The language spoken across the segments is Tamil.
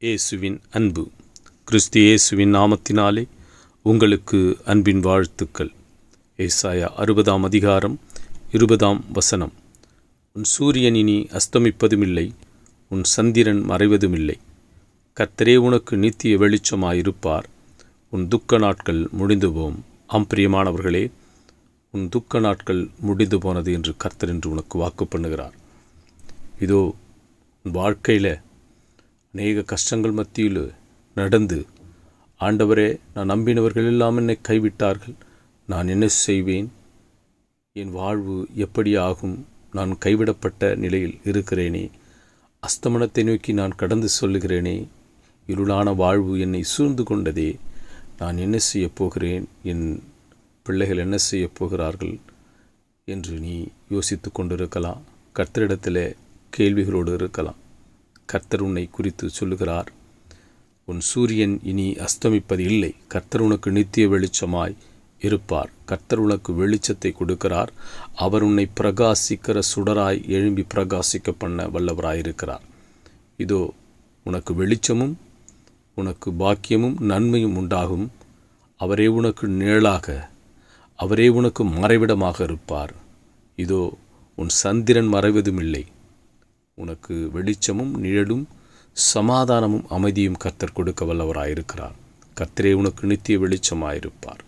இயேசுவின் அன்பு. கிறிஸ்து இயேசுவின் நாமத்தினாலே உங்களுக்கு அன்பின் வாழ்த்துக்கள். ஏசாயா 60 அதிகாரம் 20 உன் சூரியன் இனி அஸ்தமிப்பதுமில்லை, உன் சந்திரன் மறைவதுமில்லை. கர்த்தரே உனக்கு நித்திய வெளிச்சமாயிருப்பார். உன் துக்க நாட்கள் முடிந்து போம். பிரியமானவர்களே, உன் துக்க நாட்கள் முடிந்து போனது என்று கர்த்தர் என்று உனக்கு வாக்கு பண்ணுகிறார். இதோ உன் வாழ்க்கையில் அநேக கஷ்டங்கள் மத்தியில் நடந்து, ஆண்டவரே, நான் நம்பினவர்கள் எல்லாம் என்னை கைவிட்டார்கள், நான் என்ன செய்வேன், என் வாழ்வு எப்படி ஆகும், நான் கைவிடப்பட்ட நிலையில் இருக்கிறேனே, அஸ்தமனத்தை நோக்கி நான் கடந்து சொல்லுகிறேனே, இருளான வாழ்வு என்னை சூழ்ந்து கொண்டதே, நான் என்ன செய்யப் போகிறேன், என் பிள்ளைகள் என்ன செய்யப் போகிறார்கள் என்று நீ யோசித்து கொண்டிருக்கலாம். கர்த்தரிடத்தில் கேள்விகளோடு இருக்கலாம். கர்த்தர் உன்னை குறித்து சொல்லுகிறார், உன் சூரியன் இனி அஸ்தமிப்பது இல்லை. கர்த்தர் உனக்கு நித்திய வெளிச்சமாய் இருப்பார். கர்த்தர் உனக்கு வெளிச்சத்தை கொடுக்கிறார். அவர் உன்னை பிரகாசிக்கிற சுடராய் எழும்பி பிரகாசிக்க பண்ண வல்லவராயிருக்கிறார். இதோ உனக்கு வெளிச்சமும் உனக்கு பாக்கியமும் நன்மையும் உண்டாகும். அவரே உனக்கு நிழலாக, அவரே உனக்கு மறைவிடமாக இருப்பார். இதோ உன் சந்திரன் மறைவதும் இல்லை. உனக்கு வெளிச்சமும் நிழலும் சமாதானமும் அமைதியும் கர்த்தர் கொடுக்க வல்லவராயிருக்கிறார். கர்த்தரே உனக்கு நித்திய வெளிச்சமாயிருப்பார்.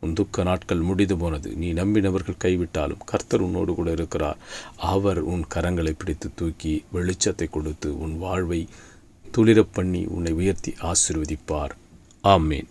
உன் துக்க நாட்கள் முடிந்து போனது. நீ நம்பினவர்கள் கைவிட்டாலும் கர்த்தர் உன்னோடு கூட இருக்கிறார். அவர் உன் கரங்களை பிடித்து தூக்கி வெளிச்சத்தை கொடுத்து உன் வாழ்வை துளிரப் பண்ணி உன்னை உயர்த்தி ஆசீர்வதிப்பார். ஆமேன்.